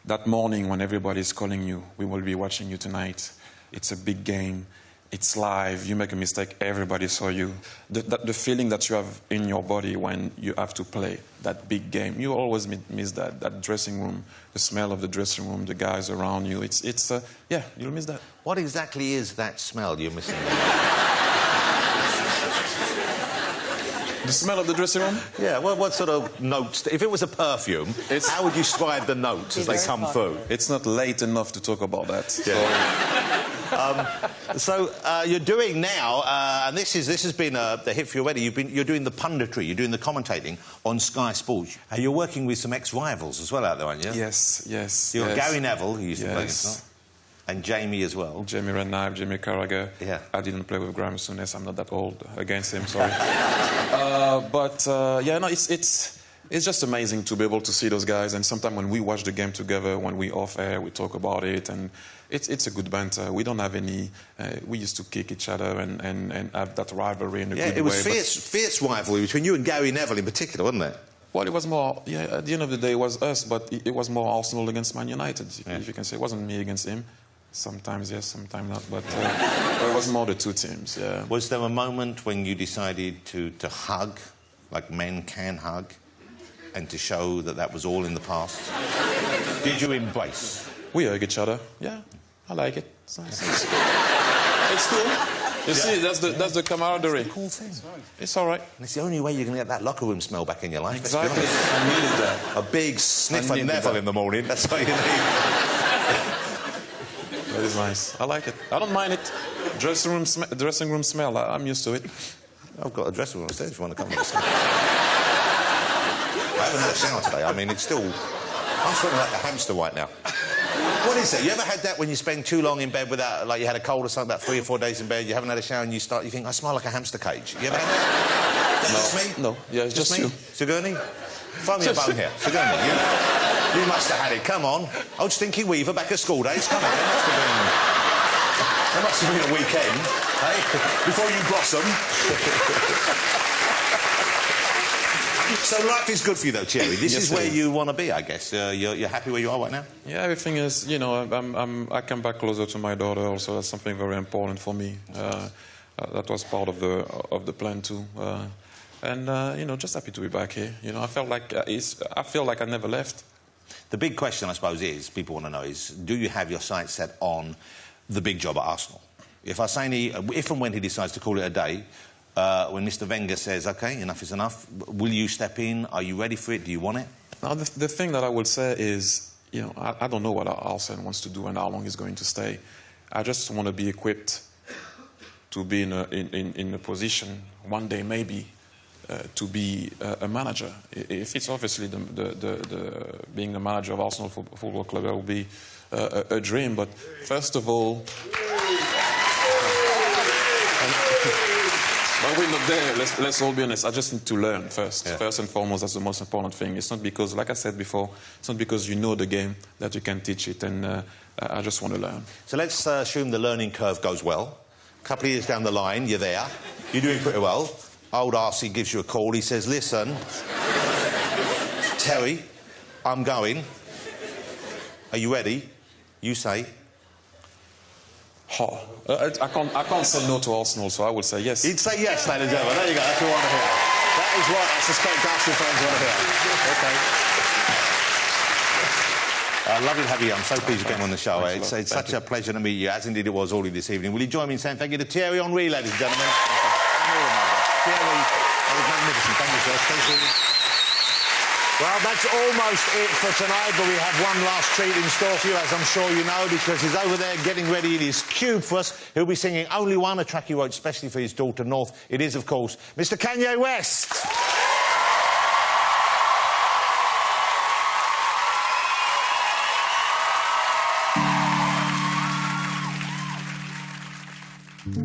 Speaker 14: that morning when everybody's calling you, we will be watching you tonight. It's a big game. It's live. You make a mistake, everybody saw you. The feeling that you have in your body when you have to play that big game, you always miss that dressing room, the smell of the dressing room, the guys around you. Yeah, you'll miss that.
Speaker 1: What exactly is that smell you're missing?
Speaker 14: The smell of the dressing room?
Speaker 1: Yeah, what sort of notes? If it was a perfume, how would you describe the notes as they come through?
Speaker 14: It's not late enough to talk about that.
Speaker 1: Yeah. So you're doing now, and this has been the hit for you already. You're doing the punditry, you're doing the commentating on Sky Sports. You're working with some ex-rivals as well out there, aren't you?
Speaker 14: Yes.
Speaker 1: You're Gary Neville, who used to play against, and Jamie as well.
Speaker 14: Jamie Redknapp, Jamie Carragher.
Speaker 1: Yeah.
Speaker 14: I didn't play with Graham Souness. I'm not that old against him, sorry. It's just amazing to be able to see those guys. And sometimes when we watch the game together, when we off air, we talk about it, and it's a good banter. We don't have any. We used to kick each other and have that rivalry in a good way.
Speaker 1: Yeah, it was fierce rivalry between you and Gary Neville in particular, wasn't it?
Speaker 14: Well, it was more, at the end of the day, it was us, but it was more Arsenal against Man United, if you can say. It wasn't me against him. Sometimes yes, sometimes not, but it was more the two teams, yeah.
Speaker 1: Was there a moment when you decided to hug, like men can hug, and to show that was all in the past? Did you embrace?
Speaker 14: We hug each other, yeah. I like it. It's nice. It's cool. You see, that's the camaraderie.
Speaker 1: It's a cool thing.
Speaker 14: It's all right.
Speaker 1: And it's the only way you're going to get that locker room smell back in your life.
Speaker 14: Exactly. I needed that.
Speaker 1: A big sniff of Neville in the morning. That's what you need.
Speaker 14: That is nice. I like it. I don't mind it. Dressing room smell. I'm used to it.
Speaker 1: I've got a dressing room upstairs if you want to come and see. I haven't had a shower today. I mean, I'm feeling like a hamster right now. What is it? You ever had that when you spend too long in bed without, like you had a cold or something, about 3 or 4 days in bed, you haven't had a shower and you think, I smell like a hamster cage. You ever had that? Is that just me?
Speaker 14: No. Yeah, it's just you.
Speaker 1: Sigourney? Throw me a bone here. Sigourney, you must have had it. Come on. Old Stinky Weaver back at school days. Come on. There must have been a weekend, hey? Before you blossom. So life is good for you, though, Thierry. This is where you want to be, I guess. You're happy where you are right now?
Speaker 14: Yeah, everything is, I come back closer to my daughter also. That's something very important for me. That was part of the plan, too. Just happy to be back here. I feel like I never left.
Speaker 1: The big question, I suppose, people want to know is, do you have your sights set on the big job at Arsenal? If and when he decides to call it a day, when Mr. Wenger says, OK, enough is enough, will you step in? Are you ready for it? Do you want it?
Speaker 14: Now, the thing that I will say is, I don't know what Arsene wants to do and how long he's going to stay. I just want to be equipped to be in a position, one day maybe, to be a manager. If it's obviously being the manager of Arsenal Football Club, that will be a dream. But first of all, But we're not there. Let's all be honest. I just need to learn first.
Speaker 1: Yeah.
Speaker 14: First and foremost, that's the most important thing. It's not because, like I said before, it's not because you know the game that you can teach it. And I just want to learn.
Speaker 1: So let's assume the learning curve goes well. A couple of years down the line, you're there. You're doing pretty well. Old RC gives you a call. He says, listen, Terry, I'm going. Are you ready? You say...
Speaker 14: Oh, I can't say no to Arsenal, so I will say yes.
Speaker 1: He'd say yes, ladies and gentlemen. There you go. That's what we want to hear. That is what I suspect Arsenal fans want to hear. OK. Lovely to have you. I'm so pleased you came on the show. It's such a pleasure to meet you, as indeed it was already this evening. Will you join me in saying thank you to Thierry Henry, ladies and gentlemen? Thierry, that was magnificent. Thank you, sir. Thank you. Well, that's almost it for tonight, but we have one last treat in store for you, as I'm sure you know, because he's over there getting ready in his cube for us. He'll be singing Only One, a track he wrote especially for his daughter, North. It is, of course, Mr. Kanye West.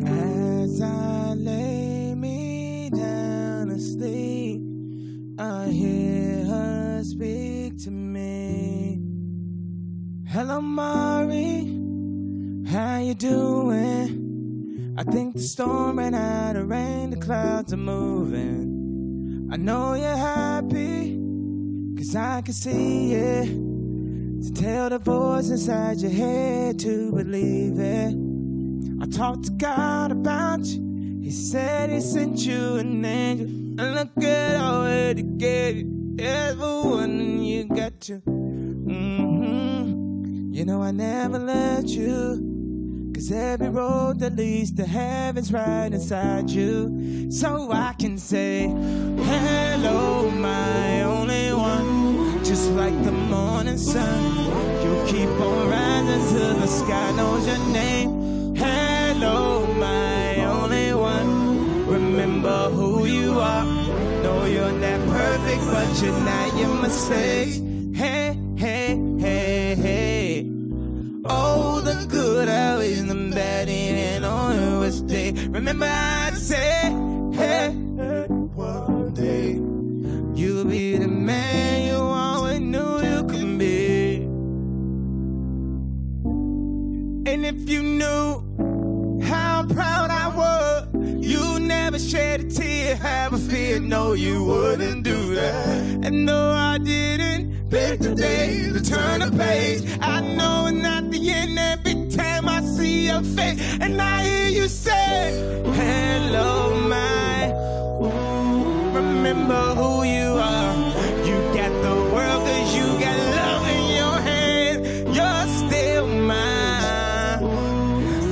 Speaker 15: As I lay me down to sleep, I hear her speak to me. Hello, Mari, how you doing? I think the storm ran out of rain, the clouds are moving. I know you're happy, 'cause I can see it. So tell the voice inside your head to believe it. I talked to God about you. He said he sent you an angel. And look at all that he gave you. Everyone and you got to. You know I never let you. 'Cause every road that leads to heaven's right inside you. So I can say, hello, my only one. Just like the morning sun, you keep on rising till the sky knows your name. Hello, my only one. Remember who you are. No, you're not perfect, but you're not your mistake. Hey, hey, hey, hey. Oh, the good always the bad and on your worst day. Remember I said, hey, one day you'll be the man you always knew you could be. And if you knew how proud I was, you never shed a tear, have a fear, no, you wouldn't do that. And no, I didn't pick the day to turn the page. I know it's not the end every time I see your face. And I hear you say, hello, my, remember who you are. You got the world 'cause you got love in your hand. You're still mine.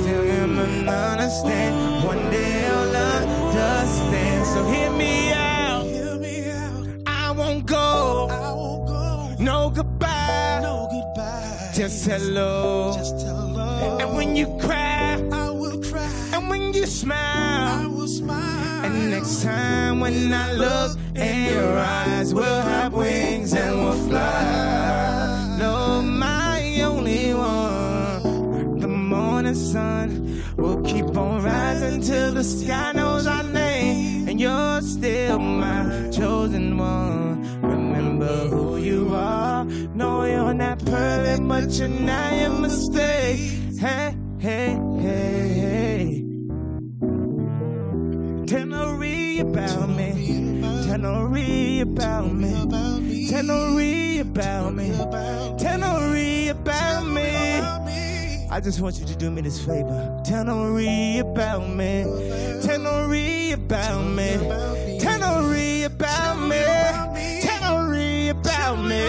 Speaker 15: Still gonna understand. One day I'll understand. So hear me out. Hear me out. I won't go. I won't go. No goodbye. No goodbye. Just hello. Just hello. And when you cry, I will cry. And when you smile, I will smile. And next time when I look in your eyes, we'll have wings and we'll fly. No, my only one. The morning sun will keep on rising till the sky knows our name. And you're still my chosen one. Remember who you are. No, you're not perfect, but you're not your mistake. Hey, hey, hey, hey. Tell Nori about me. Tell Nori about me. Tell Nori about me. Tell Nori about me. I just want you to do me this favor. Tell Nori about me. Tell Nori about me. Tell Nori about me. Tell Nori about me.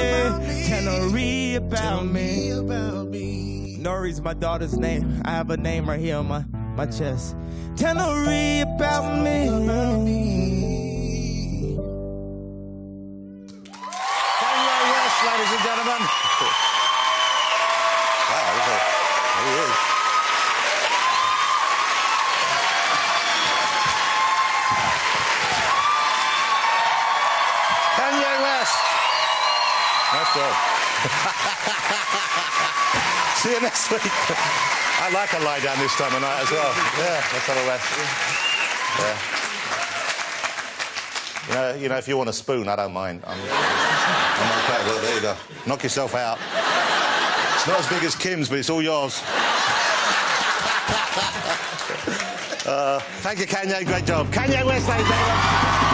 Speaker 15: Tell Nori about me. Nori's my daughter's name. I have a name right here on my chest. Tell Nori about me.
Speaker 1: Kanye West, ladies and gentlemen. Wow, there he is. Kanye West. Nice job. See you next week. I like a lie down this time of night as well. Yeah, let's have a rest. Yeah. You know, if you want a spoon, I don't mind. I'm okay. Well, there you go. Knock yourself out. It's not as big as Kim's, but it's all yours. Thank you, Kanye. Great job. Kanye West, ladies and gentlemen.